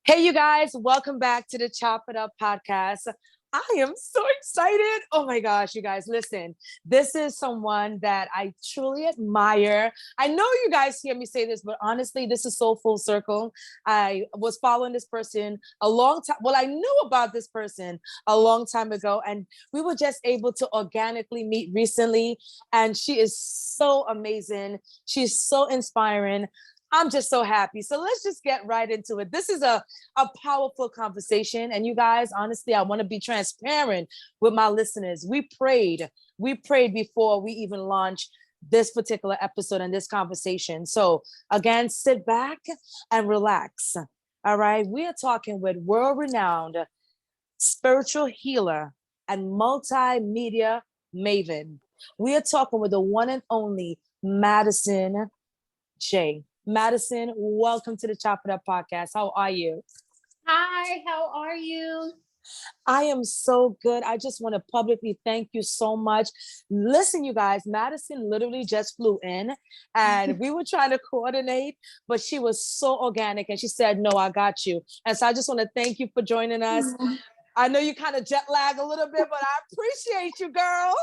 Hey, you guys, welcome back to the Chop It Up podcast. I am so excited. Oh my gosh, you guys, listen, this is someone that I truly admire. I know you guys hear me say this, but honestly, this is so full circle. I was following this person a long time. Well, I knew about this person a long time ago, and we were just able to organically meet recently. And she is so amazing. She's so inspiring. I'm just so happy. So let's just get right into it. This is a powerful conversation. And you guys, honestly, I want to be transparent with my listeners. We prayed before we even launched this particular episode and this conversation. So again, sit back and relax. All right. We are talking with world-renowned spiritual healer and multimedia maven. We are talking with the one and only Madison Jaye. Madison, welcome to the Chop It Up podcast. How are you? Hi, how are you? I am so good. I just want to publicly thank you so much. Listen, you guys, Madison literally just flew in and we were trying to coordinate, but she was so organic and she said, no, I got you. And so I just want to thank you for joining us. I know you kind of jet lag a little bit, but I appreciate you, girl.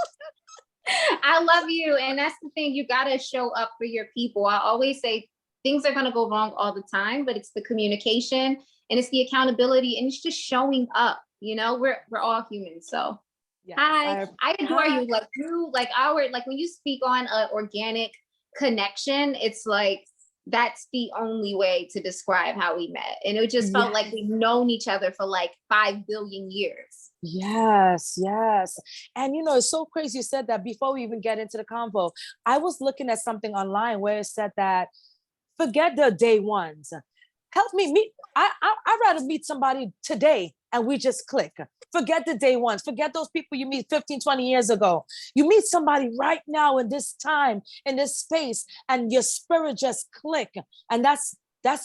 I love you. And that's the thing, you got to show up for your people. I always say things are going to go wrong all the time, but it's the communication and it's the accountability and it's just showing up. You know, we're all humans. So yes, hi, I adore you. Like when you speak on an organic connection, it's like that's the only way to describe how we met. And it just felt like we've known each other for like 5 billion years. Yes. And you know, it's so crazy you said that. Before we even get into the convo, I was looking at something online where it said that forget the day ones. Help me meet. I'd rather meet somebody today and we just click. Forget the day ones. Forget those people you meet 15, 20 years ago. You meet somebody right now in this time, in this space, and your spirit just click. And that's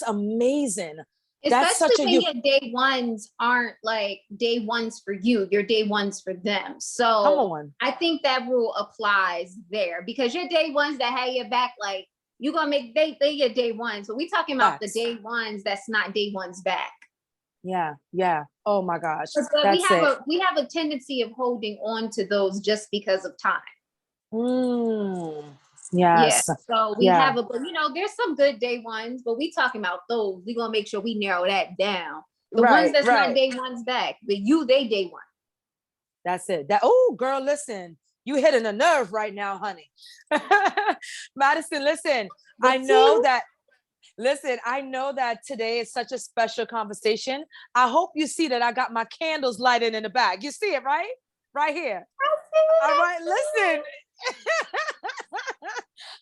amazing. Especially when your day ones aren't like day ones for you, your day ones for them. So I think that rule applies there because your day ones that have your back, like you're gonna make they your day ones. But we talking about the day ones that's not day ones back. Yeah. Oh my gosh. We have a tendency of holding on to those just because of time. Yes. Yeah. So we have there's some good day ones, but we talking about those. We're gonna make sure we narrow that down. The ones that's not day ones back, but they day one. That's it. Girl, listen, you hitting a nerve right now, honey. Madison, listen, I know that today is such a special conversation. I hope you see that I got my candles lighted in the back. You see it, right? Right here. All right, listen.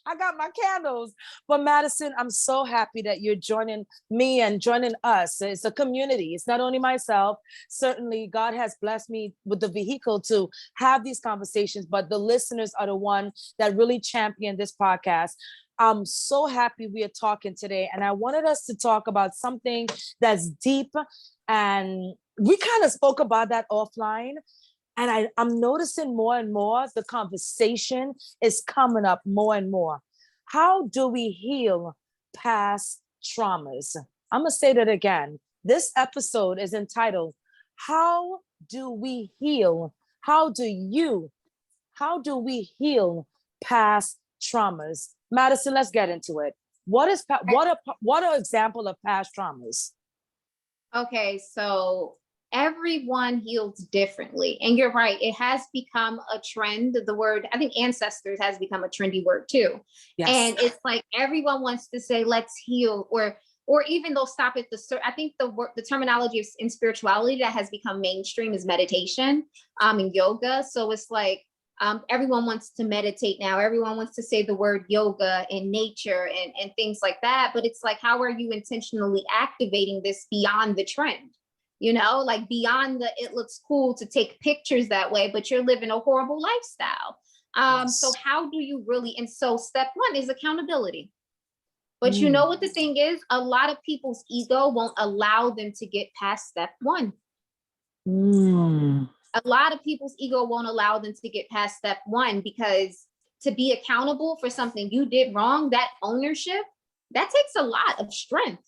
I got my candles. But Madison, I'm so happy that you're joining me and joining us. It's a community. It's not only myself. Certainly, God has blessed me with the vehicle to have these conversations, but the listeners are the one that really champion this podcast. I'm so happy we are talking today. And I wanted us to talk about something that's deep. And we kind of spoke about that offline. And I'm noticing more and more the conversation is coming up more and more. How do we heal past traumas? I'm going to say that again. This episode is entitled, How Do We Heal? How do we heal past traumas? Madison, let's get into it. What are example of past traumas? Okay, so everyone heals differently. And you're right, it has become a trend. The word, I think ancestors has become a trendy word too. Yes. And it's like everyone wants to say, let's heal, or even they'll stop at I think the terminology in spirituality that has become mainstream is meditation and yoga. So it's like everyone wants to meditate now. Everyone wants to say the word yoga and nature and things like that. But it's like, how are you intentionally activating this beyond the trend? You know, like beyond it looks cool to take pictures that way, but you're living a horrible lifestyle. So how do you really, and so step one is accountability. But you know what the thing is? A lot of people's ego won't allow them to get past step one. A lot of people's ego won't allow them to get past step one because to be accountable for something you did wrong, that ownership, that takes a lot of strength.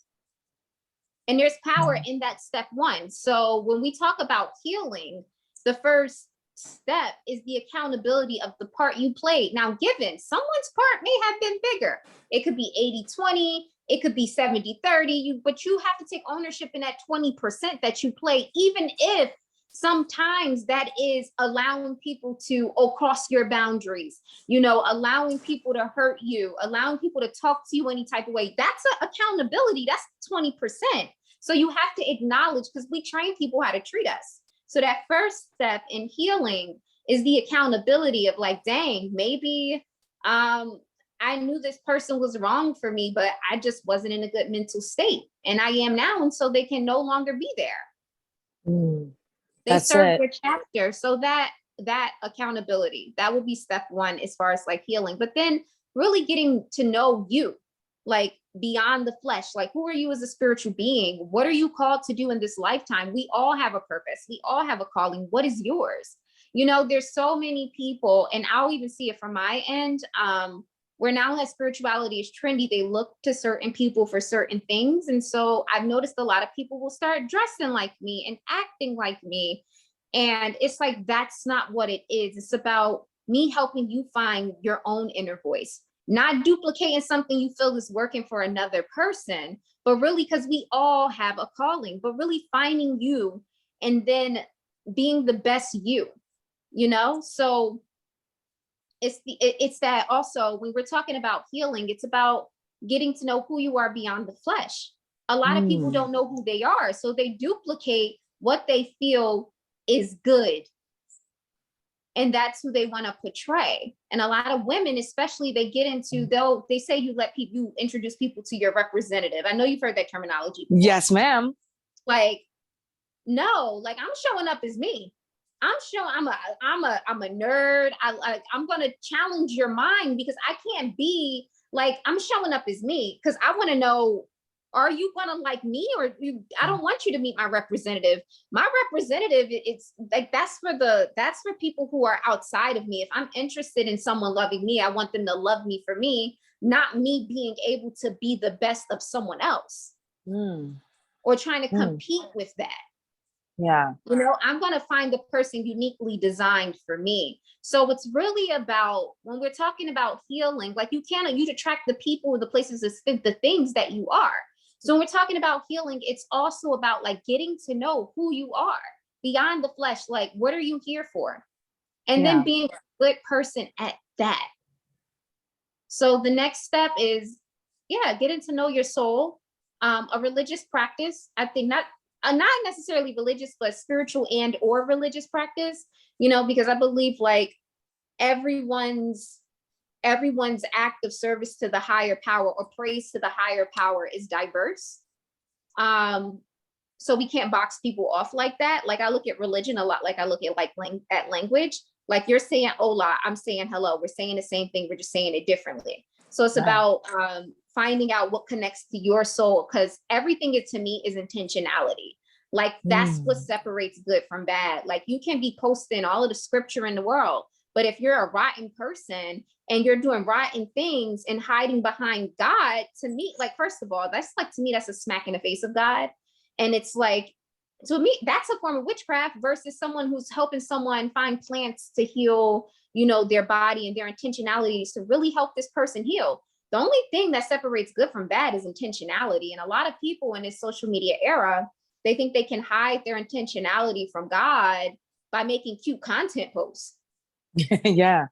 And there's power in that step one. So when we talk about healing, the first step is the accountability of the part you played. Now, given someone's part may have been bigger, it could be 80-20, it could be 70-30, but you have to take ownership in that 20% that you play, even if sometimes that is allowing people to cross your boundaries, allowing people to hurt you, allowing people to talk to you any type of way. That's accountability. That's 20%. So you have to acknowledge, because we train people how to treat us. So that first step in healing is the accountability of like, dang, maybe I knew this person was wrong for me, but I just wasn't in a good mental state. And I am now. And so they can no longer be there. They serve their chapter. So that accountability, that would be step one as far as like healing. But then really getting to know you, like beyond the flesh, like who are you as a spiritual being? What are you called to do in this lifetime? We all have a purpose. We all have a calling. What is yours? There's so many people, and I'll even see it from my end, where now that spirituality is trendy, they look to certain people for certain things. And so I've noticed a lot of people will start dressing like me and acting like me. And it's like, that's not what it is. It's about me helping you find your own inner voice, not duplicating something you feel is working for another person, but really, because we all have a calling, but really finding you and then being the best you, So it's that also when we're talking about healing, it's about getting to know who you are beyond the flesh. A lot of people don't know who they are, so they duplicate what they feel is good, and that's who they want to portray. And a lot of women, especially, they get into, they say you introduce people to your representative. I know you've heard that terminology before. Yes, ma'am. Like, no, like I'm showing up as me. I'm a nerd. I'm going to challenge your mind, because I can't be like, I'm showing up as me because I want to know, are you going to like me, or I don't want you to meet my representative. My representative, it's like, that's for people who are outside of me. If I'm interested in someone loving me, I want them to love me for me, not me being able to be the best of someone else or trying to compete with that. Yeah. I'm going to find the person uniquely designed for me. So it's really about, when we're talking about healing, like you attract the people, the places, the things that you are. So when we're talking about healing, it's also about like getting to know who you are beyond the flesh. Like, what are you here for? And then being a good person at that. So the next step is, getting to know your soul. A religious practice, I think not necessarily religious, but spiritual and or religious practice, because I believe like everyone's act of service to the higher power or praise to the higher power is diverse. So we can't box people off like that. Like I look at religion a lot, like I look at at language, like you're saying hola, I'm saying hello. We're saying the same thing. We're just saying it differently. So it's about finding out what connects to your soul, because everything to me is intentionality. Like that's what separates good from bad. Like you can be posting all of the scripture in the world, but if you're a rotten person and you're doing rotten things and hiding behind God, to me, like, first of all, that's like, to me, that's a smack in the face of God. And it's like, to me, that's a form of witchcraft versus someone who's helping someone find plants to heal, their body, and their intentionalities to really help this person heal. The only thing that separates good from bad is intentionality. And a lot of people in this social media era, they think they can hide their intentionality from God by making cute content posts. Yeah.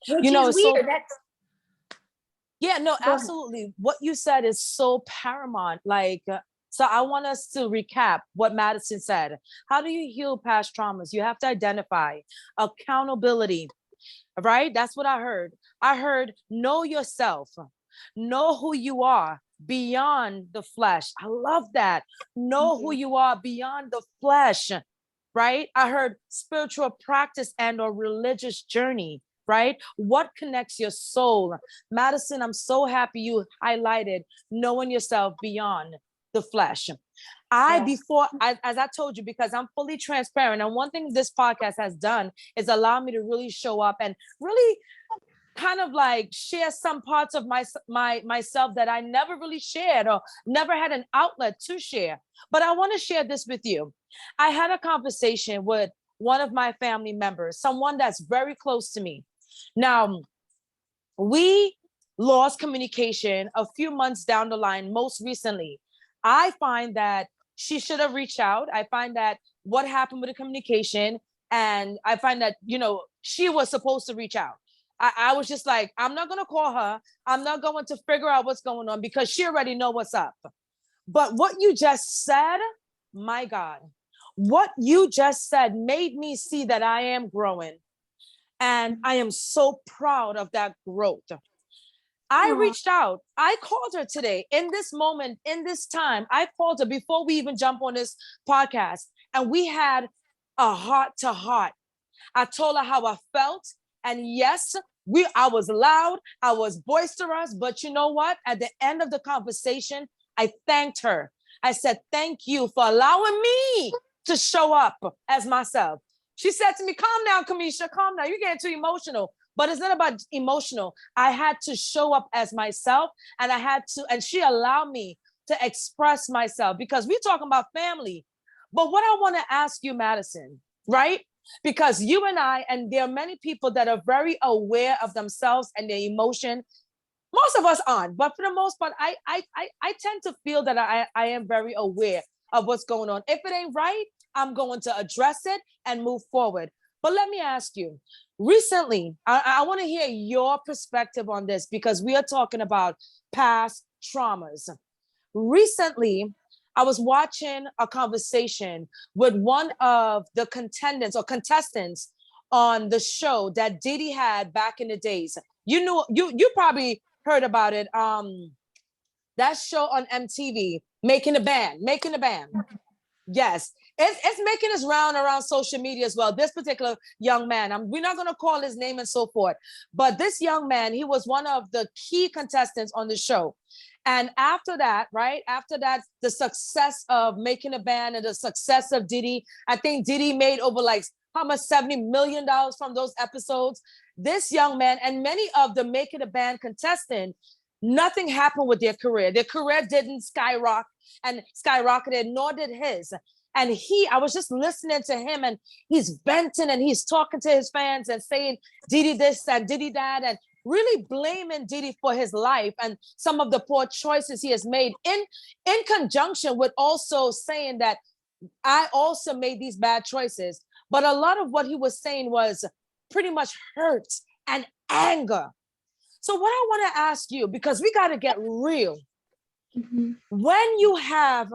Which is weird. Absolutely. What you said is so paramount. Like, so I want us to recap what Madison said. How do you heal past traumas? You have to identify accountability, right? That's what I heard. I heard know yourself, know who you are beyond the flesh. I love that. Know who you are beyond the flesh, right? I heard spiritual practice and or religious journey, right? What connects your soul? Madison, I'm so happy you highlighted knowing yourself beyond the flesh. As I told you, because I'm fully transparent, and one thing this podcast has done is allow me to really show up and really kind of like share some parts of myself that I never really shared or never had an outlet to share. But I want to share this with you. I had a conversation with one of my family members, someone that's very close to me. Now, we lost communication a few months down the line, most recently. I find that she should have reached out. I find that what happened with the communication, and I find that, she was supposed to reach out. I was just like, I'm not going to call her. I'm not going to figure out what's going on because she already know what's up. But what you just said, my God, what you just said made me see that I am growing. And I am so proud of that growth. I reached out. I called her today in this moment, in this time. I called her before we even jump on this podcast. And we had a heart to heart. I told her how I felt. And yes, I was loud, I was boisterous, but you know what? At the end of the conversation, I thanked her. I said, thank you for allowing me to show up as myself. She said to me, calm down, Kamisha, calm down. You're getting too emotional. But it's not about emotional. I had to show up as myself, and and she allowed me to express myself, because we're talking about family. But what I want to ask you, Madison, right? Because you and I, and there are many people that are very aware of themselves and their emotion. Most of us aren't, but for the most part, I tend to feel that I am very aware of what's going on. If it ain't right, I'm going to address it and move forward. But let me ask you, recently, I want to hear your perspective on this, because we are talking about past traumas. Recently, I was watching a conversation with one of the contestants on the show that Diddy had back in the days. You probably heard about it. That show on MTV, Making a Band. Yes, it's making its round around social media as well. This particular young man, we're not going to call his name and so forth, but this young man, he was one of the key contestants on the show. And after that, the success of Making a Band and the success of Diddy, I think Diddy made over like how much, $70 million from those episodes. This young man and many of the Making a Band contestants, nothing happened with their career. Their career didn't skyrocketed, nor did his. And I was just listening to him, and he's venting and he's talking to his fans and saying Diddy this and Diddy that, and really blaming Diddy for his life and some of the poor choices he has made, in conjunction with also saying that I also made these bad choices. But a lot of what he was saying was pretty much hurt and anger. So what I want to ask you, because we got to get real, when you have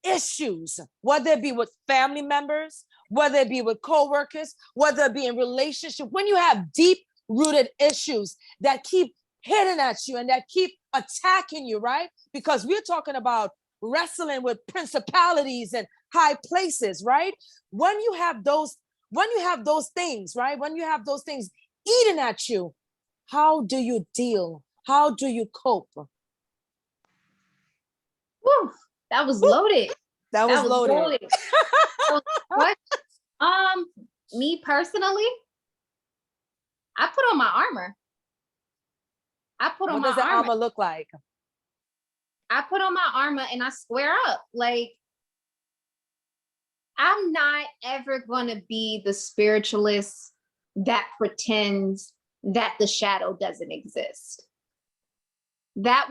issues, whether it be with family members, whether it be with coworkers, whether it be in relationship, when you have deep rooted issues that keep hitting at you and that keep attacking you, right? Because we're talking about wrestling with principalities and high places, right? When you have those things, right? When you have those things eating at you, how do you deal? How do you cope? Whew, that was loaded. That was loaded. What? Me personally, I put on my armor. What does the armor look like? I put on my armor and I square up. Like, I'm not ever going to be the spiritualist that pretends that the shadow doesn't exist. That's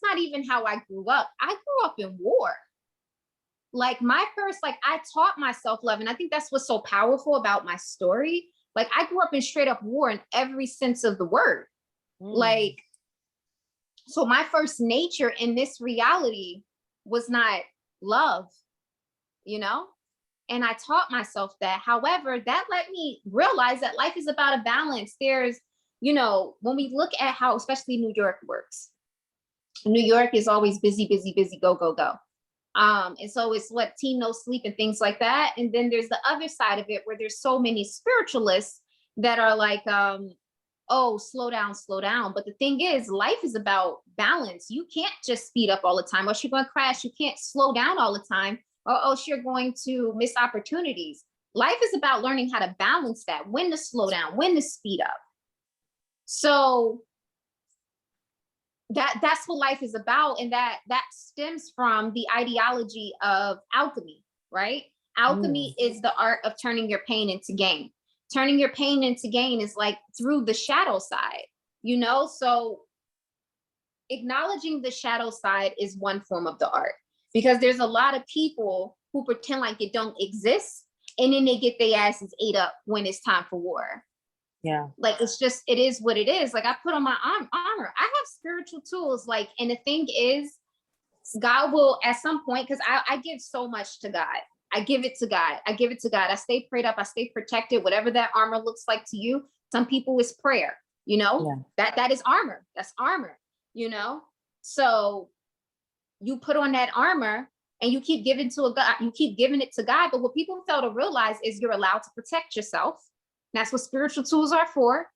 not even how I grew up. I grew up in war. Like I taught myself love. And I think that's what's so powerful about my story. Like, I grew up in straight up war in every sense of the word. Like, so my first nature in this reality was not love, and I taught myself that. However, that let me realize that life is about a balance. There's, when we look at how, especially New York works, New York is always busy, busy, busy, go, go, go. And so it's team no sleep and things like that. And then there's the other side of it where there's so many spiritualists that are like, oh, slow down, slow down. But the thing is, life is about balance. You can't just speed up all the time, or you're going to crash. You can't slow down all the time, or you're going to miss opportunities. Life is about learning how to balance that, when to slow down, when to speed up. So that's what life is about. And that stems from the ideology of alchemy, right? Alchemy is the art of turning your pain into gain. Turning your pain into gain is like through the shadow side, you know? So acknowledging the shadow side is one form of the art, because there's a lot of people who pretend like it don't exist, and then they get their asses ate up when it's time for war. Yeah. Like, it's just, it is what it is. Like, I put on my armor. I have spiritual tools. Like, and the thing is, God will at some point, because I give so much to God. I give it to God. I give it to God. I stay prayed up. I stay protected. Whatever that armor looks like to you. Some people it's prayer, you know, that is armor. That's armor, you know? So you put on that armor and you keep giving to a God, you keep giving it to God. But what people fail to realize is you're allowed to protect yourself. That's what spiritual tools are for.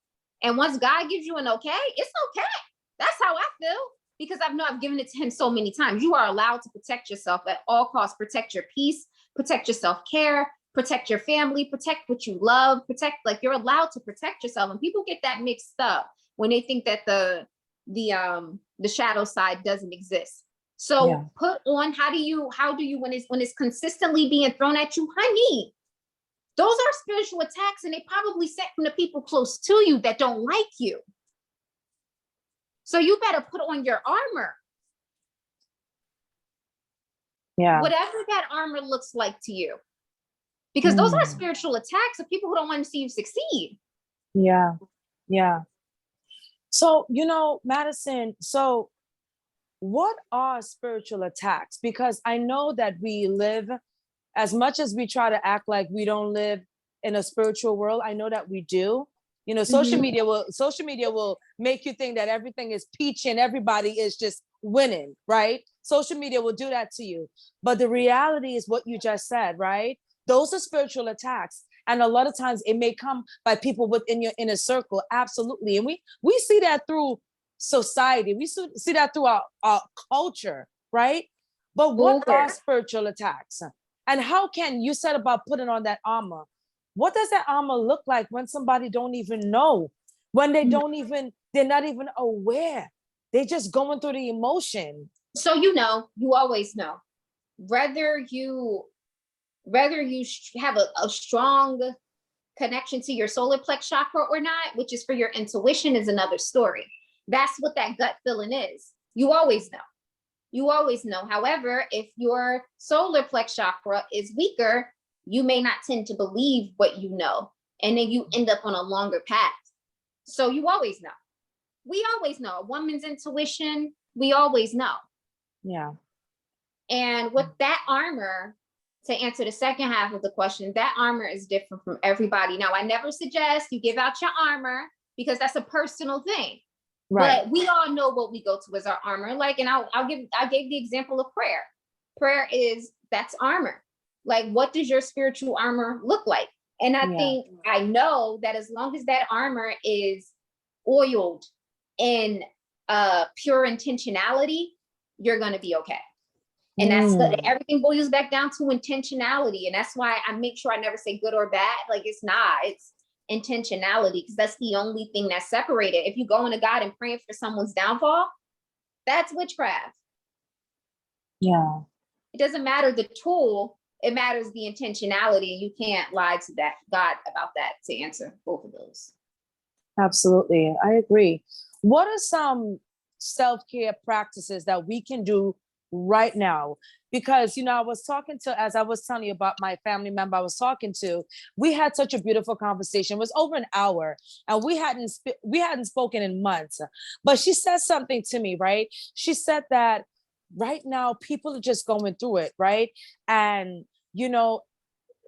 And once God gives you an okay, it's okay. That's how I feel, because I've given it to him so many times. You are allowed to protect yourself at all costs. Protect your peace, protect your self-care, protect your family, protect what you love, protect, like, you're allowed to protect yourself. And people get that mixed up when they think that the shadow side doesn't exist. So put on, how do you, when it's consistently being thrown at you, honey, those are spiritual attacks, and they probably sent from the people close to you that don't like you. So you better put on your armor. Yeah. Whatever that armor looks like to you. Because those are spiritual attacks of people who don't want to see you succeed. Yeah. Yeah. So, you know, Madison, so what are spiritual attacks? Because I know that we live, as much as we try to act like we don't live in a spiritual world, I know that we do. You know, social media will make you think that everything is peachy and everybody is just winning, right? Social media will do that to you. But the reality is what you just said, right? Those are spiritual attacks. And a lot of times it may come by people within your inner circle. Absolutely. And we see that through society. We see that through our culture, right? But what are spiritual attacks? And how can, you said about putting on that armor, what does that armor look like when somebody don't even know, when they don't even, they're not even aware, they're just going through the emotion? So, you know, you always know, whether you have a strong connection to your solar plex chakra or not, which is for your intuition, is another story. That's what that gut feeling is. You always know. You always know. However, if your solar plex chakra is weaker, you may not tend to believe what you know, and then you end up on a longer path. So you always know. We always know. A woman's intuition, we always know. Yeah. And with that armor, to answer the second half of the question, that armor is different from everybody. Now, I never suggest you give out your armor, because that's a personal thing. Right. But we all know what we go to as our armor. Like, and I gave the example of prayer. Prayer that's armor. Like, what does your spiritual armor look like? And I think I know that as long as that armor is oiled in pure intentionality, you're going to be okay. And that's everything boils back down to intentionality. And that's why I make sure I never say good or bad. Like, it's intentionality, because that's the only thing that's separated. If you go into God and praying for someone's downfall, that's witchcraft. Yeah. It doesn't matter the tool, it matters the intentionality. You can't lie to that God about that to answer both of those. Absolutely. I agree. What are some self-care practices that we can do right now? Because, you know, as I was telling you about my family member I was talking to, we had such a beautiful conversation. It was over an hour, and we hadn't spoken in months. But she said something to me, right? She said that right now people are just going through it, right? And, you know,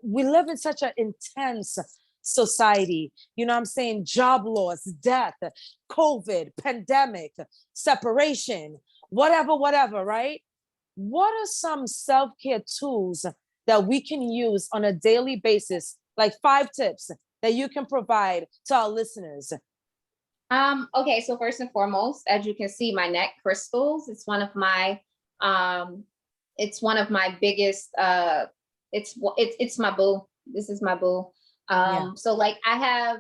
we live in such an intense society, you know what I'm saying? Job loss, death, COVID, pandemic, separation, whatever, right? What are some self-care tools that we can use on a daily basis, like 5 tips that you can provide to our listeners? Okay, so first and foremost, as you can see, my neck crystals, it's one of my biggest, it's my boo. This is my boo. So like, I have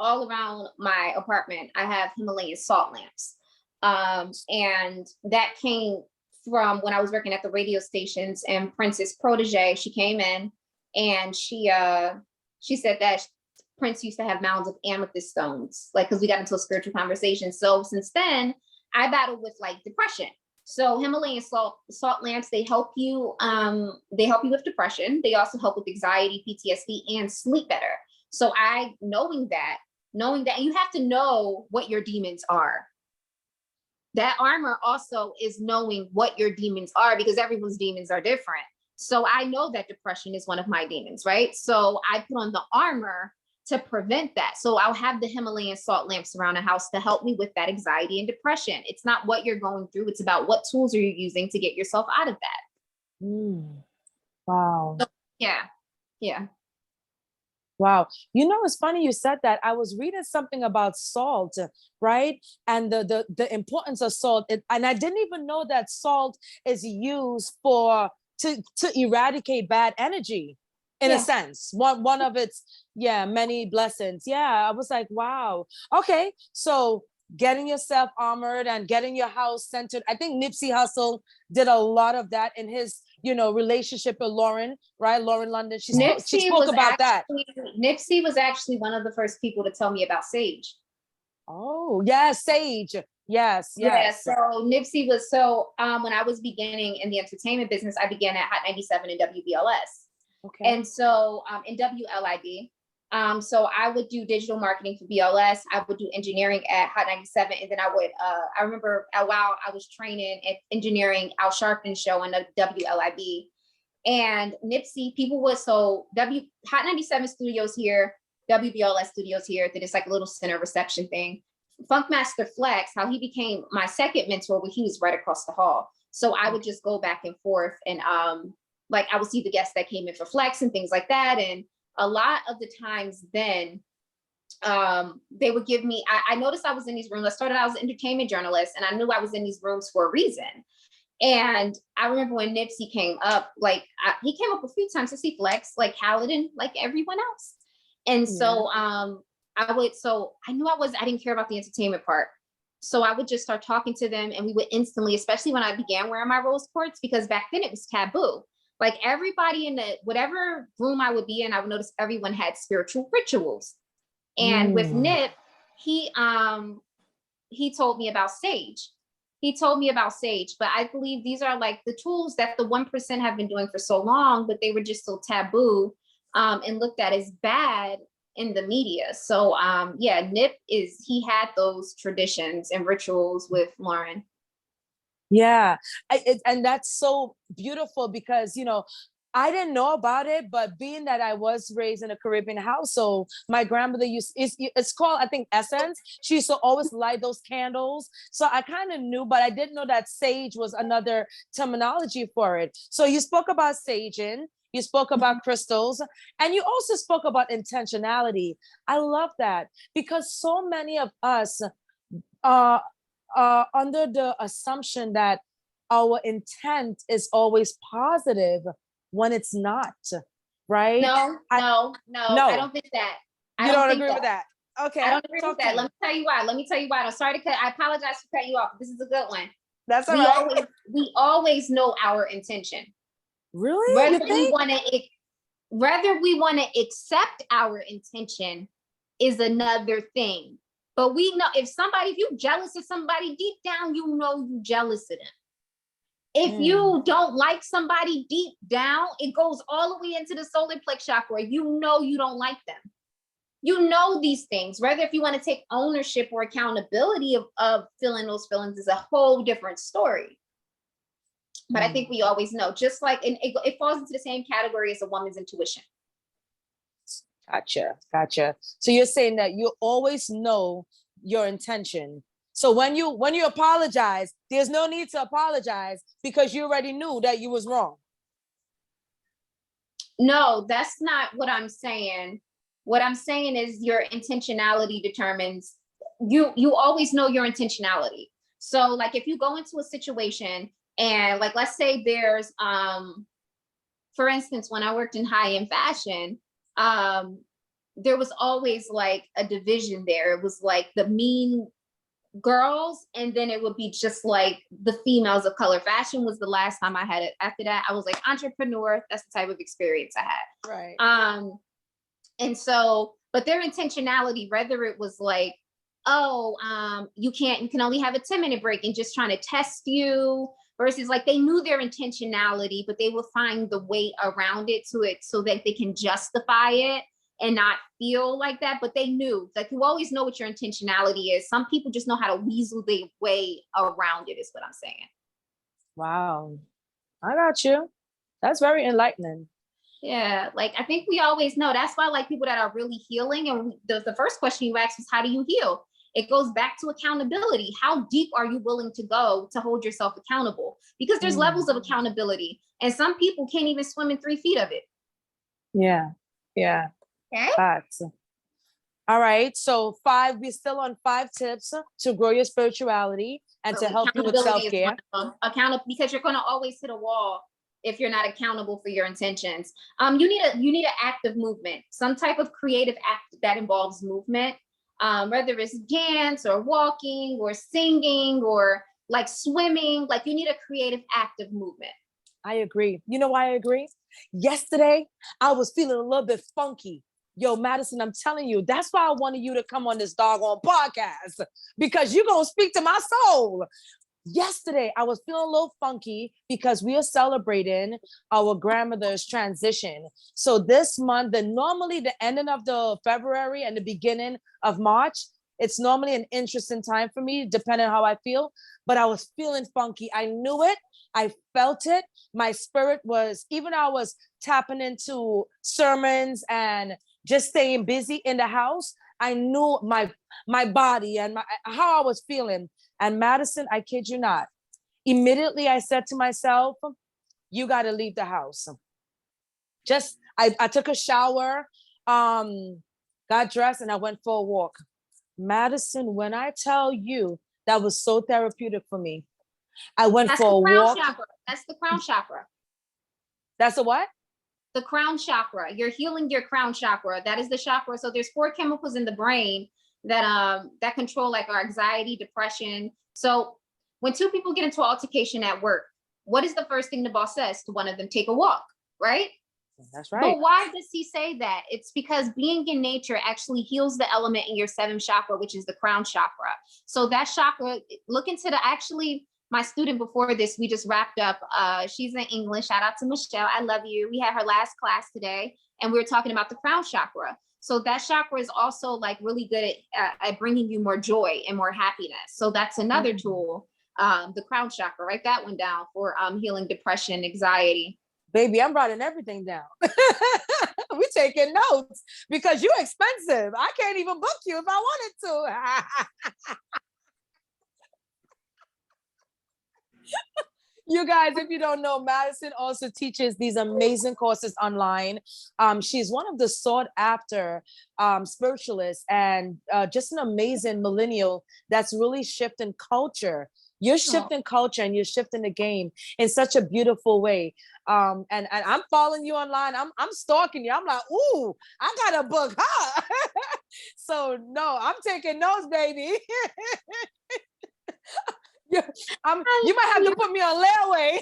all around my apartment, I have Himalayan salt lamps. And that came from when I was working at the radio stations, and Prince's protege, she came in and she said that Prince used to have mounds of amethyst stones, like, because we got into a spiritual conversation. So since then, I battled with like depression. So Himalayan salt lamps, they help you with depression. They also help with anxiety, PTSD, and sleep better. So knowing that, and you have to know what your demons are. That armor also is knowing what your demons are, because everyone's demons are different. So I know that depression is one of my demons, right? So I put on the armor to prevent that. So I'll have the Himalayan salt lamps around the house to help me with that anxiety and depression. It's not what you're going through. It's about what tools are you using to get yourself out of that. Wow. So, yeah. Yeah. Wow. You know, it's funny you said that. I was reading something about salt, right? And the importance of salt. And I didn't even know that salt is used to eradicate bad energy, in a sense. One of its many blessings. Yeah. I was like, wow. Okay. So getting yourself armored and getting your house centered. I think Nipsey Hussle did a lot of that in his, relationship with Lauren, right? Lauren London. She spoke about that. Nipsey was actually one of the first people to tell me about sage. Oh, yeah, sage. Yes. Yeah, so Nipsey was, when I was beginning in the entertainment business, I began at Hot 97 and WBLS. Okay. And so in WLID, so I would do digital marketing for BLS. I would do engineering at Hot 97. And then I remember a while I was training at engineering Al Sharpton's show on the WLIB. And Nipsey, Hot 97 studios here, WBLS studios here, that it's like a little center reception thing. Funkmaster Flex, how he became my second mentor, when he was right across the hall. So I would just go back and forth, and I would see the guests that came in for Flex and things like that. And a lot of the times then, they would give me, I noticed I was in these rooms. I started out as an entertainment journalist, and I knew I was in these rooms for a reason. And I remember when Nipsey came up, he came up a few times to see Flex, like Paladin, like everyone else. And so I knew I didn't care about the entertainment part. So I would just start talking to them, and we would instantly, especially when I began wearing my rose quartz, because back then it was taboo. Like everybody in whatever room I would be in, I would notice everyone had spiritual rituals. And with Nip, he told me about sage. But I believe these are like the tools that the 1% have been doing for so long, but they were just so taboo and looked at as bad in the media. So Nip he had those traditions and rituals with Lauren. Yeah. And that's so beautiful, because, I didn't know about it, but being that I was raised in a Caribbean household, my grandmother it's called, I think, essence. She used to always light those candles. So I kind of knew, but I didn't know that sage was another terminology for it. So you spoke about saging, you spoke about crystals, and you also spoke about intentionality. I love that, because so many of us are under the assumption that our intent is always positive, when it's not, right? No, I don't think that. You don't agree with that? Okay. I don't agree with that. Let me tell you why. I'm sorry I apologize for cutting you off. This is a good one. That's all right. We always know our intention. Really? Whether we want to accept our intention is another thing. But we know if you're jealous of somebody, deep down, you know you're jealous of them. If you don't like somebody, deep down, it goes all the way into the solar plex chakra. You know you don't like them. You know these things. Whether if you want to take ownership or accountability of feeling those feelings is a whole different story. But I think we always know, just like, and it falls into the same category as a woman's intuition. Gotcha. So you're saying that you always know your intention. So when you apologize, there's no need to apologize, because you already knew that you was wrong. No, that's not what I'm saying. What I'm saying is your intentionality determines, you always know your intentionality. So like if you go into a situation and like, let's say there's, for instance, when I worked in high-end fashion, there was always like a division there. It was like the mean girls, and then it would be just like the females of color. Fashion was the last time I had it. After that, I was like entrepreneur. That's the type of experience I had. Right. And so, but their intentionality, whether it was like, oh, you can only have a 10-minute break, and just trying to test you, versus like they knew their intentionality, but they would find the way around it so that they can justify it and not feel like that. But they knew, like, you always know what your intentionality is. Some people just know how to weasel their way around it, is what I'm saying. Wow. I got you. That's very enlightening. Yeah, like I think we always know. That's why, like, people that are really healing, and the first question you asked was, how do you heal? It goes back to accountability. How deep are you willing to go to hold yourself accountable? Because there's levels of accountability, and some people can't even swim in 3 feet of it. Yeah. Yeah. Okay. Facts. All right. So we're still on 5 tips to grow your spirituality and to help you with self-care. Because you're going to always hit a wall if you're not accountable for your intentions. You need an active movement, some type of creative act that involves movement, whether it's dance or walking or singing or like swimming. Like, you need a creative active movement. I agree. You know why I agree? Yesterday, I was feeling a little bit funky. Yo, Madison, I'm telling you, that's why I wanted you to come on this doggone podcast, because you're going to speak to my soul. Yesterday, I was feeling a little funky because we are celebrating our grandmother's transition. So this month, normally the ending of the February and the beginning of March, it's normally an interesting time for me, depending on how I feel. But I was feeling funky. I knew it. I felt it. My spirit was, even I was tapping into sermons and just staying busy in the house, I knew my body and how I was feeling. And Madison, I kid you not, immediately I said to myself, you got to leave the house. I took a shower, got dressed, and I went for a walk. Madison, when I tell you, that was so therapeutic for me. I went for a walk. Chakra. That's the crown chakra. That's a what? The crown chakra. You're healing your crown chakra. That is the chakra. So there's 4 chemicals in the brain that control like our anxiety, depression. So when 2 people get into an altercation at work, what is the first thing the boss says to one of them? Take a walk, right? That's right. But why does he say that? It's because being in nature actually heals the element in your 7th chakra, which is the crown chakra. So that chakra, look into my student before this, we just wrapped up. She's in English. Shout out to Michelle. I love you. We had her last class today, and we were talking about the crown chakra. So that chakra is also like really good at bringing you more joy and more happiness. So that's another tool, the crown chakra. Write that one down for healing depression, anxiety. Baby, I'm writing everything down. We're taking notes because you're expensive. I can't even book you if I wanted to. You guys, if you don't know, Madison also teaches these amazing courses online. She's one of the sought after spiritualists and just an amazing millennial that's really shifting culture. You're shifting culture and you're shifting the game in such a beautiful way. And I'm following you online. I'm stalking you. I'm like, ooh, I got a book, huh? So no, I'm taking notes, baby. You might have to put me on layaway.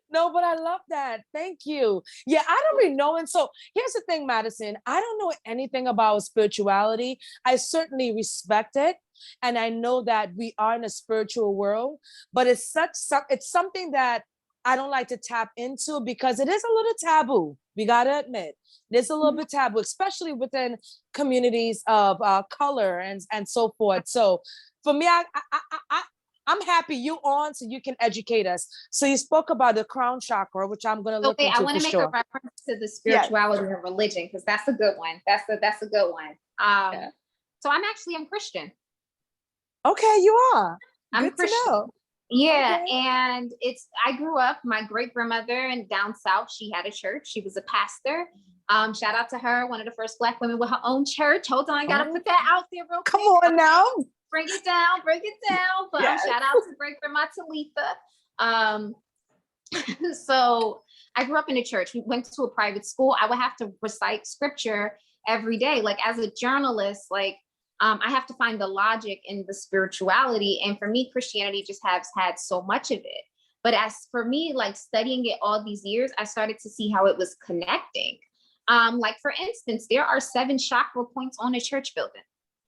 No, but I love that. Thank you. Yeah, I don't really know. And so here's the thing, Madison. I don't know anything about spirituality. I certainly respect it. And I know that we are in a spiritual world, but it's something that I don't like to tap into because it is a little taboo. We got to admit, there's a little bit taboo, especially within communities of color and so forth. So for me, I'm happy you on so you can educate us. So you spoke about the crown chakra, which I'm going to look into. I want to make a reference to the spirituality of religion because that's a good one. That's a good one. So I'm Christian. Okay, you are. I'm good Christian. To know. Yeah, okay. And I grew up, my great grandmother and down south, she had a church. She was a pastor. Shout out to her, one of the first Black women with her own church. Hold on, I gotta put that out there real quick. Come on now. Bring it down. But yes. Shout out to great grandma Talitha. So I grew up in a church. We went to a private school. I would have to recite scripture every day. Like as a journalist, like I have to find the logic in the spirituality. And for me, Christianity just has had so much of it. But as for me, like studying it all these years, I started to see how it was connecting. Like for instance, there are 7 chakra points on a church building.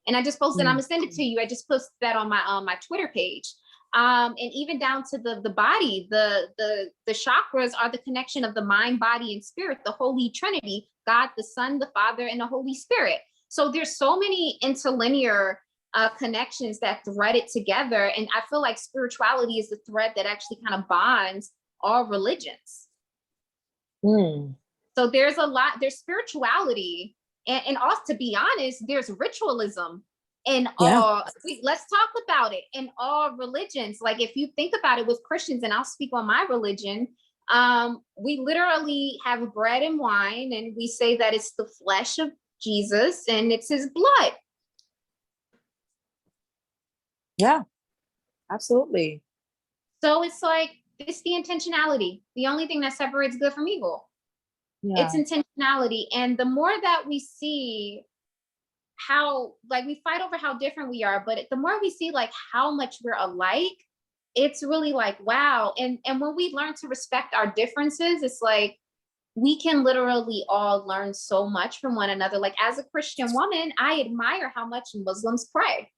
And I just posted, I'm gonna send it to you. I just posted that on my Twitter page. And even down to the body, the chakras are the connection of the mind, body, and spirit, the Holy Trinity, God, the Son, the Father, and the Holy Spirit. So there's so many interlinear connections that thread it together. And I feel like spirituality is the thread that actually kind of bonds all religions. So there's spirituality, and also, to be honest, there's ritualism in all. Let's talk about it in all religions. Like if you think about it with Christians, and I'll speak on my religion, we literally have bread and wine, and we say that it's the flesh of Jesus and it's his blood. Yeah, absolutely. So it's like, it's the intentionality. The only thing that separates good from evil. It's intentionality. And the more that we see how, like, we fight over how different we are, but the more we see like how much we're alike, it's really like, wow. And when we learn to respect our differences, it's like, we can literally all learn so much from one another. Like as a Christian woman, I admire how much Muslims pray.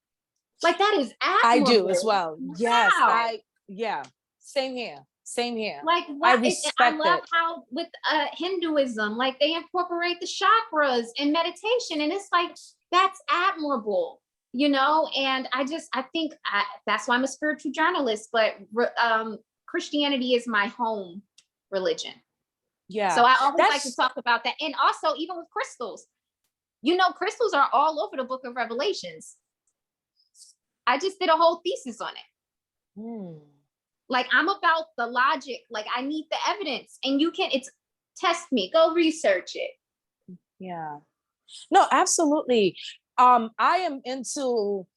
Like that is admirable. I do as well. Wow. Yes. Same here. Like what I love how with Hinduism, like they incorporate the chakras and meditation, and it's like, that's admirable, you know? And I think that's why I'm a spiritual journalist, but Christianity is my home religion. Yeah. So I always like to talk about that. And also even with crystals, you know, crystals are all over the book of Revelations. I just did a whole thesis on it. Like I'm about the logic, like I need the evidence, and test me, go research it. Yeah. No, absolutely. I am into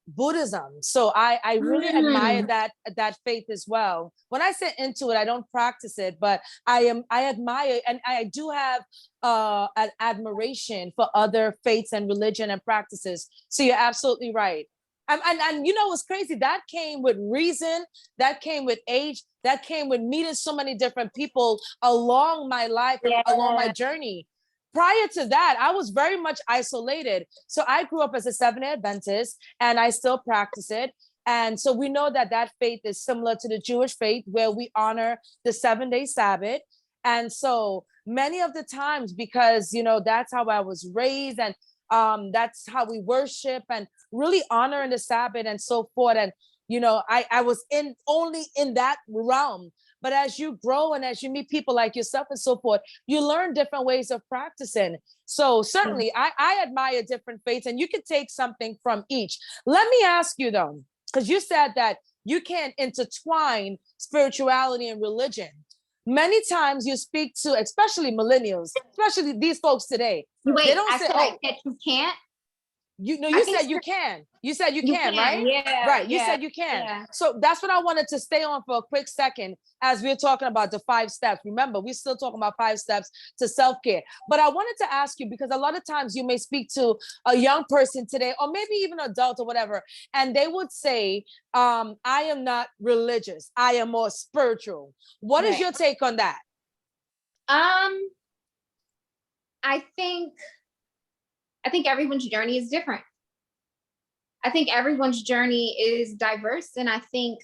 Buddhism. So I really admire that faith as well. When I say into it, I don't practice it, but I admire, and I do have an admiration for other faiths and religion and practices. So you're absolutely right. And you know what's crazy? That came with reason, that came with age, that came with meeting so many different people along my life, along my journey. Prior to that, I was very much isolated. So I grew up as a Seventh-day Adventist, and I still practice it. And so we know that faith is similar to the Jewish faith, where we honor the 7-day Sabbath. And so many of the times, because, you know, that's how I was raised, and that's how we worship and really honoring the Sabbath and so forth. And, you know, I was only in that realm. But as you grow and as you meet people like yourself and so forth, you learn different ways of practicing. So certainly I admire different faiths, and you can take something from each. Let me ask you though, because you said that you can't intertwine spirituality and religion. Many times you speak to, especially millennials, especially these folks today. Wait, they don't say that you can't. You said you can. You said you can, right? Yeah. Right. You said you can. Yeah. So that's what I wanted to stay on for a quick second as we're talking about the 5 steps. Remember, we're still talking about 5 steps to self-care. But I wanted to ask you, because a lot of times you may speak to a young person today, or maybe even an adult or whatever, and they would say, I am not religious. I am more spiritual. What is your take on that? I think everyone's journey is different. I think everyone's journey is diverse. And I think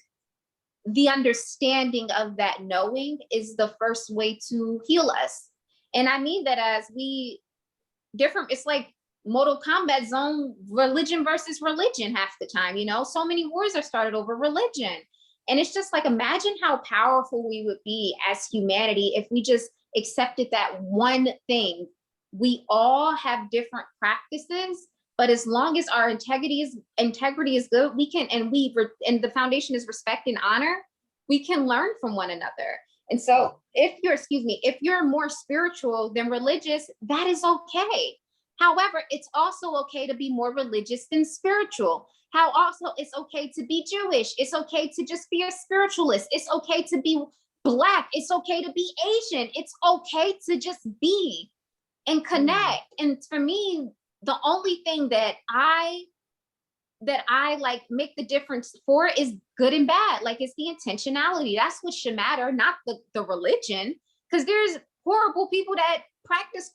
the understanding of that knowing is the first way to heal us. And I mean that as it's like Mortal Kombat zone, religion versus religion half the time, you know, so many wars are started over religion. And it's just like, imagine how powerful we would be as humanity if we just accepted that one thing. We all have different practices, but as long as our integrity is good, we can, and the foundation is respect and honor, we can learn from one another. And so if you're more spiritual than religious, that is okay. However, it's also okay to be more religious than spiritual. How also it's okay to be Jewish. It's okay to just be a spiritualist. It's okay to be Black. It's okay to be Asian. It's okay to just be and connect. And for me, the only thing that I like make the difference for is good and bad. Like, it's the intentionality. That's what should matter, not the religion. Because there's horrible people that practice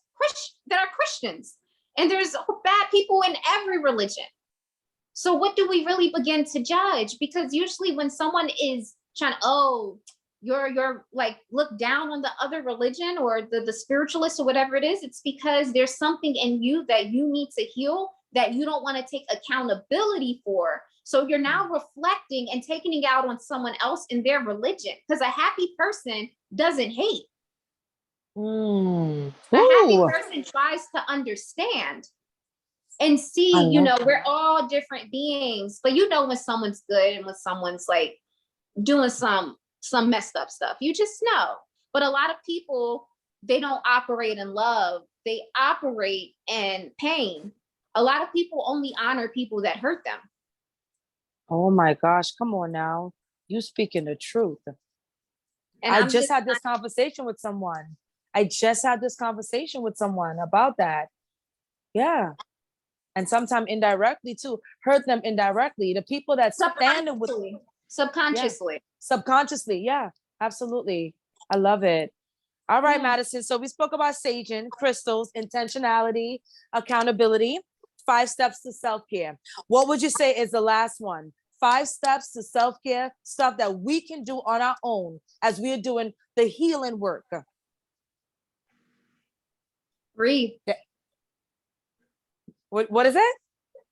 that are Christians, and there's bad people in every religion. So what do we really begin to judge? Because usually when someone is trying to, you're like, look down on the other religion or the spiritualist or whatever it is, it's because there's something in you that you need to heal that you don't want to take accountability for. So you're now reflecting and taking it out on someone else in their religion, because a happy person doesn't hate. A happy person tries to understand and see, we're all different beings, but when someone's good and when someone's like doing some messed up stuff, you just know. But a lot of people, they don't operate in love. They operate in pain. A lot of people only honor people that hurt them. Oh my gosh, come on now. You speaking the truth. And I just had this conversation with someone. About that. Yeah. And sometimes indirectly too, hurt them indirectly. The people that stand with subconsciously. Yeah, absolutely. I love it. All right, Madison. So we spoke about saging, crystals, intentionality, accountability, 5 steps to self-care. What would you say is the last one? 5 steps to self-care, stuff that we can do on our own as we are doing the healing work. Breathe. What is it?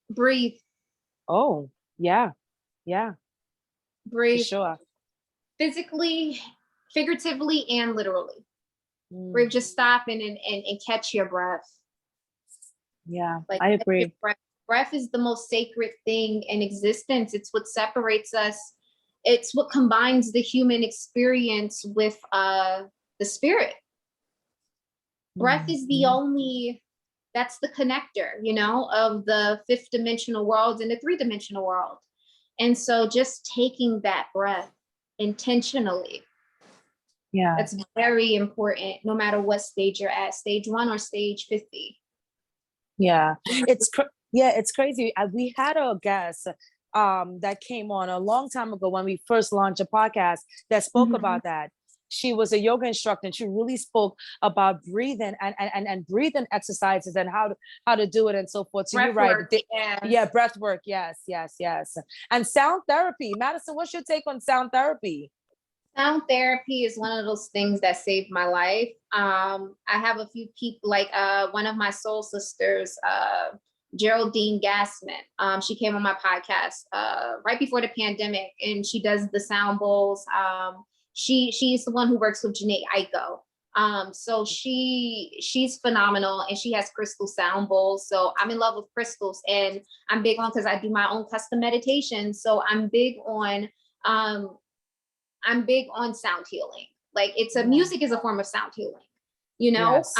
Breathe. Oh, yeah. Yeah. Breathe. For sure. Physically, figuratively, and literally. Breathe. Just stop and catch your breath. Yeah, like, I agree. Breath is the most sacred thing in existence. It's what separates us. It's what combines the human experience with the spirit. Breath is the only, that's the connector, of the 5th dimensional world and the 3-dimensional world. And so just taking that breath intentionally. Yeah. That's very important, no matter what stage you're at, stage 1 or stage 50. Yeah, it's crazy. We had a guest that came on a long time ago when we first launched a podcast that spoke about that. She was a yoga instructor, and she really spoke about breathing and breathing exercises and how to do it and so forth. So you're right. Yeah, breath work. Yes. And sound therapy. Madison, what's your take on sound therapy? Sound therapy is one of those things that saved my life. I have a few people, like one of my soul sisters, Geraldine Gassman. She came on my podcast right before the pandemic, and she does the sound bowls. She's the one who works with Janae Aiko. So she's phenomenal, and she has crystal sound bowls. So I'm in love with crystals, and I'm big on, because I do my own custom meditation. So I'm big on sound healing. Like, music is a form of sound healing, Yes.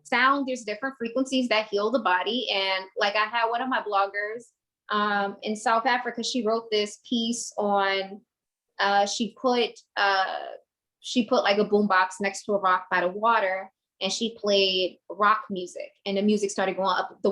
Sound, there's different frequencies that heal the body. And like, I had one of my bloggers in South Africa, she wrote this piece on, she put like a boombox next to a rock by the water, and she played rock music, and the music started going up, the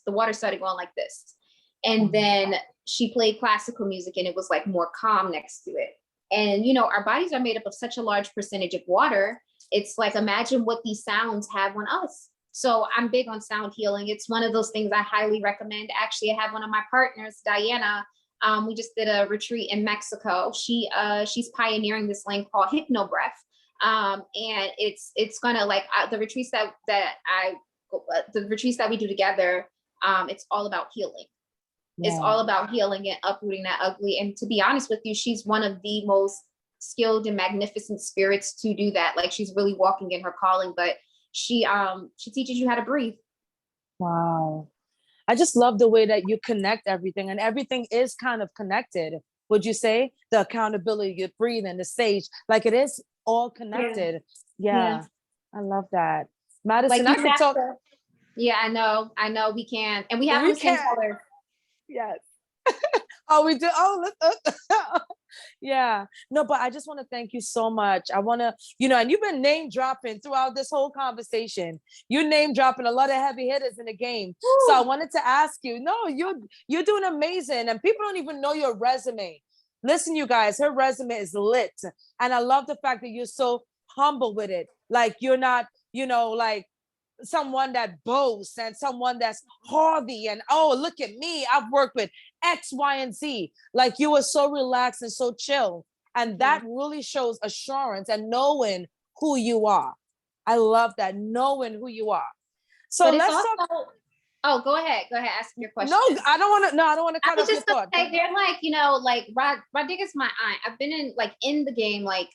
water started going like this. And then she played classical music, and it was like more calm next to it. And, our bodies are made up of such a large percentage of water. It's like, imagine what these sounds have on us. So I'm big on sound healing. It's one of those things I highly recommend. Actually, I have one of my partners, Diana. We just did a retreat in Mexico. She's pioneering this thing called hypnobreath. And it's gonna, like, the retreats that we do together, it's all about healing. Yeah. It's all about healing and uprooting that ugly. And to be honest with you, she's one of the most skilled and magnificent spirits to do that. Like, she's really walking in her calling, but she teaches you how to breathe. Wow. I just love the way that you connect everything, and everything is kind of connected. Would you say the accountability, your breathing, the sage, like, it is all connected. Yeah. I love that. Madison, like, I could talk. Yeah, I know we can. And we have the same color. Yes. Oh, we do. Oh, look. Yeah. No, but I just want to thank you so much. I want to, and you've been name dropping throughout this whole conversation. You're name dropping a lot of heavy hitters in the game. So I wanted to ask you, no, you're doing amazing. And people don't even know your resume. Listen, you guys, her resume is lit. And I love the fact that you're so humble with it. Like you're not, like someone that boasts and someone that's haughty and, oh, look at me, I've worked with X, Y, and Z. Like you were so relaxed and so chill. And that really shows assurance and knowing who you are. I love that, knowing who you are. So but let's also, talk. Oh, go ahead. Go ahead. Ask your question. No, I don't want to. No, I don't want to cut off your thought. Say, they're like, like Rodriguez, my aunt. I've been in the game like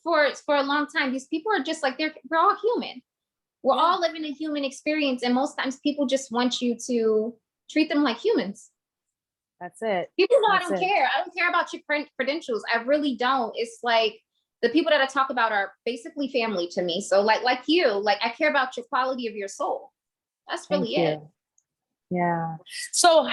for a long time. These people are just like we're all human. We're all living a human experience, and most times people just want you to treat them like humans. That's it. People know I don't care. I don't care about your credentials. I really don't. It's like the people that I talk about are basically family to me. So like you, like I care about your quality of your soul. That's really it. Yeah. So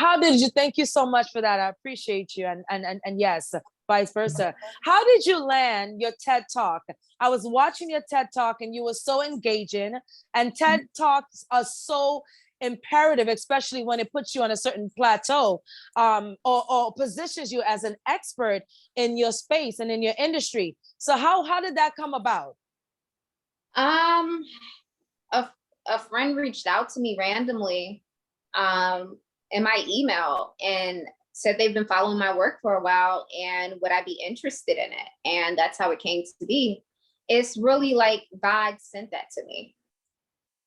thank you so much for that. I appreciate you. And yes, vice versa. How did you land your TED Talk? I was watching your TED Talk and you were so engaging, and TED Talks are so imperative, especially when it puts you on a certain plateau, or positions you as an expert in your space and in your industry. So how did that come about? A friend reached out to me randomly in my email and said they've been following my work for a while and would I be interested in it? And that's how it came to be. It's really like God sent that to me.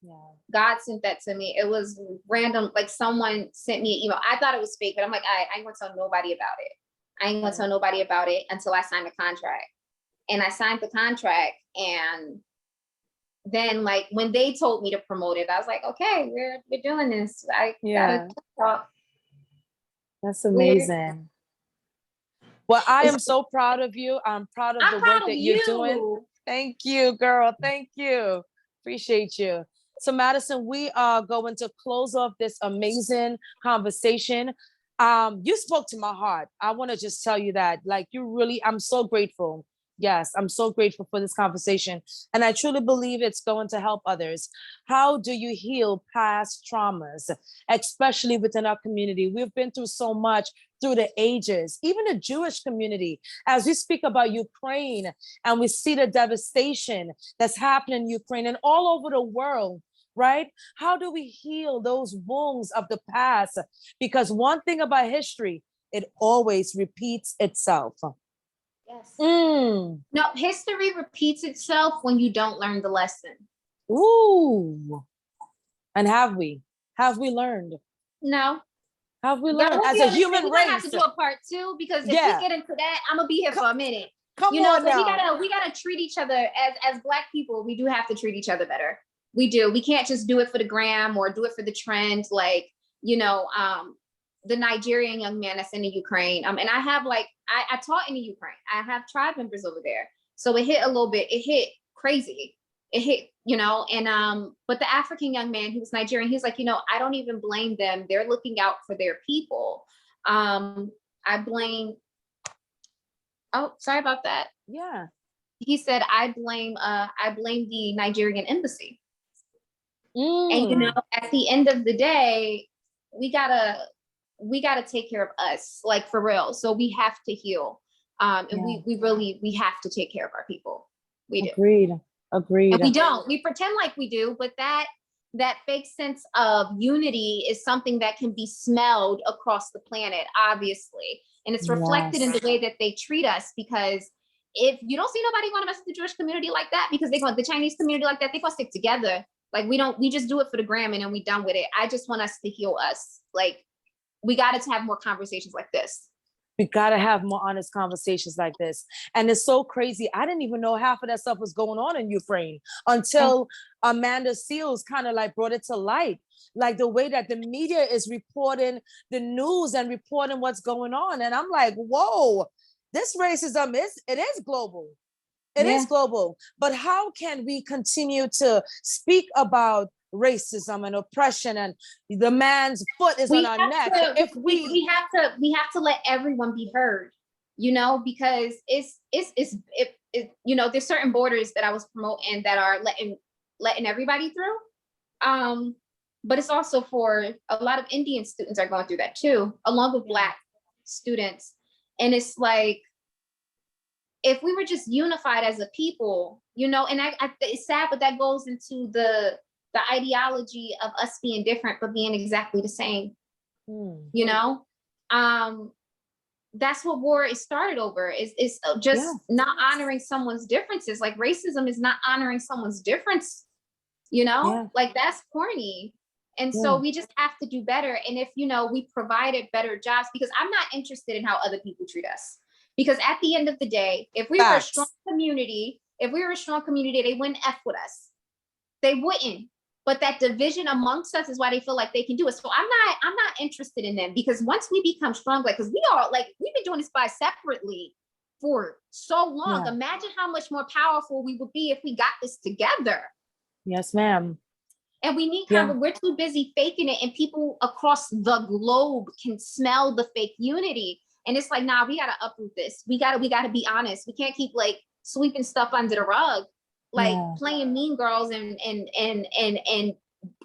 Yeah. God sent that to me. It was random. Like someone sent me an email. I thought it was fake, but I'm like, I ain't gonna tell nobody about it. I ain't gonna tell nobody about it until I sign the contract. And I signed the contract, and then like when they told me to promote it, I was like, okay, we're doing this. I gotta talk. That's amazing. Well, I am so proud of you. I'm proud of the work that you're doing. Thank you, girl. Thank you. Appreciate you. So Madison, we are going to close off this amazing conversation. You spoke to my heart. I want to just tell you that, like, I'm so grateful. Yes, I'm so grateful for this conversation. And I truly believe it's going to help others. How do you heal past traumas, especially within our community? We've been through so much through the ages, even the Jewish community. As we speak about Ukraine and we see the devastation that's happening in Ukraine and all over the world, right? How do we heal those wounds of the past? Because one thing about history, it always repeats itself. Yes. No, history repeats itself when you don't learn the lesson. Ooh. And have we learned? No. Have we learned as a human race? We're gonna have to do a part 2 because if we get into that, I'm gonna be here for a minute. Come on now. We gotta treat each other as Black people. We do have to treat each other better. We do. We can't just do it for the gram or do it for the trend. Like, the Nigerian young man that's in the Ukraine. And I have I taught in the Ukraine. I have tribe members over there. So it hit a little bit, it hit crazy. It hit, but the African young man, he was Nigerian. He's like, I don't even blame them. They're looking out for their people. Sorry about that. Yeah. He said, I blame the Nigerian embassy. And, at the end of the day, we gotta take care of us, like for real. So we have to heal. And we have to take care of our people. We do. Agreed. And we don't. We pretend like we do, but that fake sense of unity is something that can be smelled across the planet, obviously. And it's reflected in the way that they treat us, because if you don't see nobody want to mess with the Jewish community like that, because the Chinese community like that, they're gonna stick together. Like we just do it for the gram and then we done with it. I just want us to heal us. Like, we got to have more conversations like this. We got to have more honest conversations like this. And it's so crazy. I didn't even know half of that stuff was going on in Ukraine until Amanda Seals kind of like brought it to light. Like the way that the media is reporting the news and reporting what's going on. And I'm like, whoa, this racism is global. It is global. But how can we continue to speak about racism and oppression and the man's foot is on our neck. If we have to let everyone be heard, you know, because it's you know, there's certain borders that I was promoting that are letting everybody through. But it's also for a lot of Indian students are going through that too, along with Black students. And it's like, if we were just unified as a people, you know, and it's sad, but that goes into the ideology of us being different, but being exactly the same, you know? That's what war is started over, is just not honoring someone's differences. Like racism is not honoring someone's difference, you know, like that's corny. And so we just have to do better. And if, you know, we provided better jobs, because I'm not interested in how other people treat us. Because at the end of the day, if we were a strong community, they wouldn't F with us. They wouldn't. But that division amongst us is why they feel like they can do it. So I'm not interested in them, because once we become strong, like, because we've been doing this by separately for so long. Imagine how much more powerful we would be if we got this together. Yes, ma'am. And we need we're too busy faking it, and people across the globe can smell the fake unity. And it's like, nah, we gotta uproot this. We gotta be honest. We can't keep like sweeping stuff under the rug, like playing mean girls and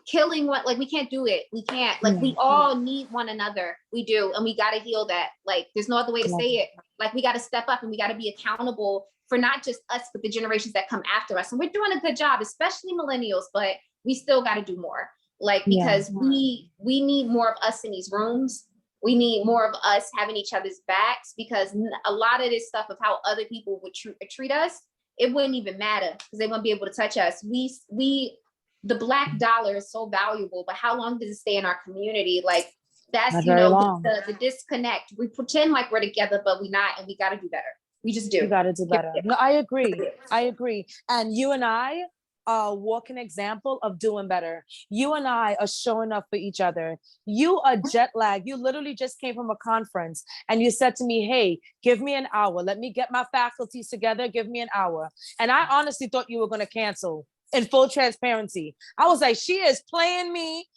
killing what, like, we can't do it. We can't, like, we all need one another. We do. And we gotta heal that. Like, there's no other way to say it. Like, we gotta step up and we gotta be accountable for not just us, but the generations that come after us. And we're doing a good job, especially millennials, but we still got to do more, like, because we need more of us in these rooms. We need more of us having each other's backs, because a lot of this stuff of how other people would treat us, it wouldn't even matter, because they wouldn't be able to touch us. The Black dollar is so valuable, but how long does it stay in our community? Like, that's, you know, the disconnect. We pretend like we're together, but we're not, and we got to do better. We just do. We got to do better. No, I agree. And you and I walk an example of doing better. You and I are showing up for each other. You are jet lagged. You literally just came from a conference and you said to me, hey, give me an hour. Let me get my faculties together. Give me an hour. And I honestly thought you were going to cancel. In full transparency, I was like, she is playing me.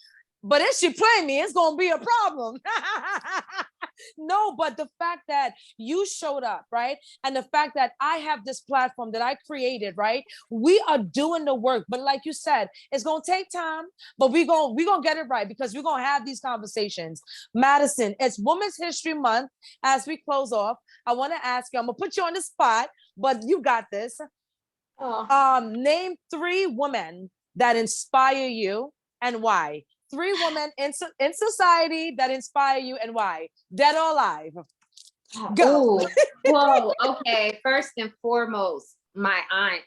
But if she play me, it's going to be a problem. No, but the fact that you showed up, right? And the fact that I have this platform that I created, right? We are doing the work. But like you said, it's going to take time, but we're going to get it right, because we're going to have these conversations. Madison, it's Women's History Month. As we close off, I want to ask you, I'm going to put you on the spot, but you got this. Name 3 women that inspire you and why. 3 women in society that inspire you and why. Dead or alive. Go. Whoa. Okay. First and foremost, my aunt.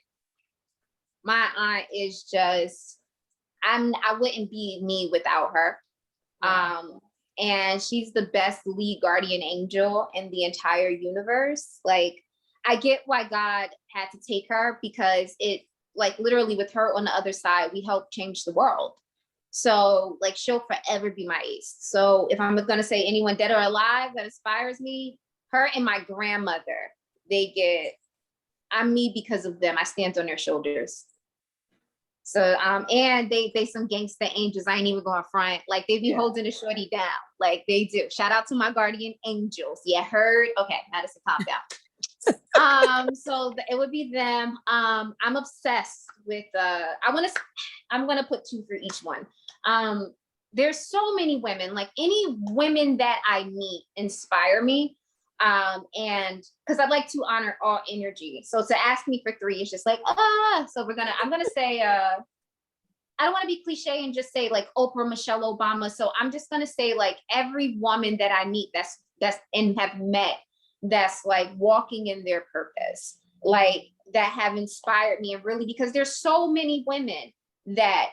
My aunt is just, I wouldn't be me without her. And she's the best lead guardian angel in the entire universe. Like, I get why God had to take her, because it, like, literally with her on the other side, we helped change the world. So, like, she'll forever be my ace. So if I'm going to say anyone dead or alive that inspires me, her and my grandmother, I'm me because of them. I stand on their shoulders. So, and they some gangster angels. I ain't even going front. Like, they be holding the shorty down. Like, they do. Shout out to my guardian angels. Yeah, heard? Okay, Madison, calm down. So it would be them. I'm obsessed with, I'm going to put 2 for each one. There's so many women, like, any women that I meet inspire me. And because I'd like to honor all energy. So to ask me for 3 is just like, so I'm going to say, I don't want to be cliche and just say like Oprah, Michelle Obama. So I'm just going to say, like, every woman that I meet that's and have met, that's like walking in their purpose, like, that have inspired me. And really, because there's so many women that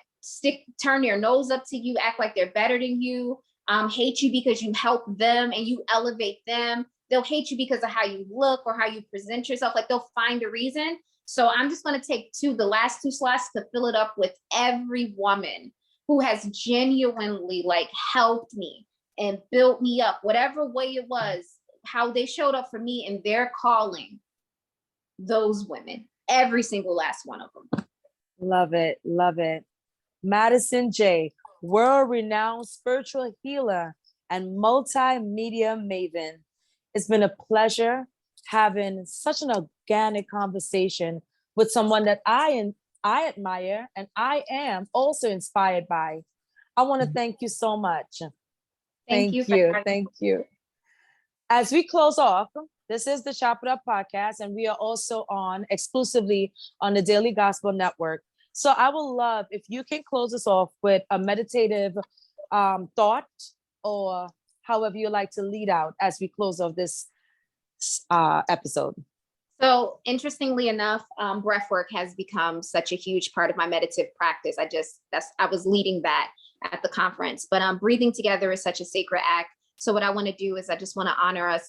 turn their nose up to you, act like they're better than you, hate you because you help them and you elevate them. They'll hate you because of how you look or how you present yourself. Like, they'll find a reason. So I'm just going to take the last 2 slots to fill it up with every woman who has genuinely, like, helped me and built me up, whatever way it was, how they showed up for me in their calling. Those women, every single last one of them. Love it. Love it. Madison Jaye, world-renowned spiritual healer and multimedia maven. It's been a pleasure having such an organic conversation with someone that I admire and I am also inspired by. I want to thank you so much. Thank you. Thank you. As we close off, this is the Chop It Up podcast, and we are also on exclusively on the Daily Gospel Network. So I would love if you can close us off with a meditative thought, or however you like to lead out as we close off this episode. So interestingly enough, breath work has become such a huge part of my meditative practice. I was leading that at the conference, but breathing together is such a sacred act. So what I want to do is I just want to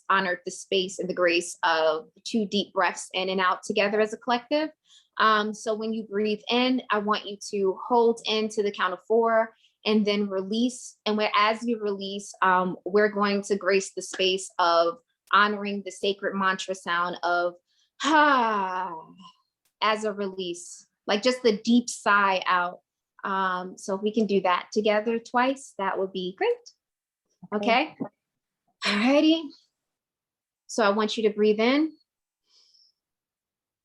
honor the space and the grace of 2 deep breaths in and out together as a collective. So when you breathe in, I want you to hold in to the count of 4 and then release. And as you release, we're going to grace the space of honoring the sacred mantra sound of ha as a release, like just the deep sigh out. So if we can do that together twice, that would be great. Okay. Alrighty. So I want you to breathe in,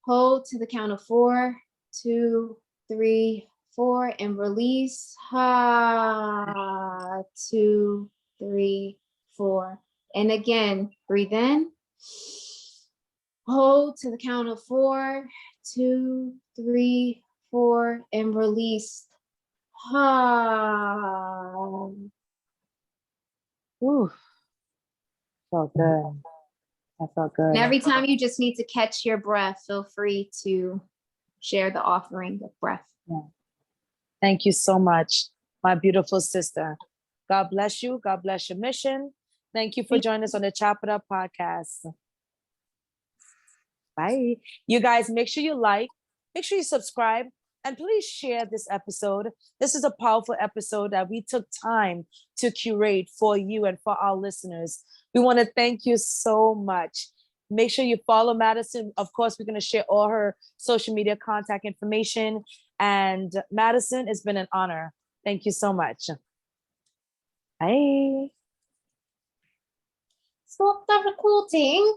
hold to the count of 4, 2, 3, 4, and release. Ha, 2, 3, 4. And again, breathe in, hold to the count of 4, 2, 3, 4, and release. Ha. Ooh, felt good. I felt good. And every time you just need to catch your breath, feel free to share the offering of breath. Yeah. Thank you so much, my beautiful sister. God bless you. God bless your mission. Thank you for joining us on the Chop It Up podcast. Bye. You guys, make sure you like, make sure you subscribe, and please share this episode. This is a powerful episode that we took time to curate for you and for our listeners. We want to thank you so much. Make sure you follow Madison. Of course, we're going to share all her social media contact information. And Madison, it's been an honor. Thank you so much. Bye. Stop the recording.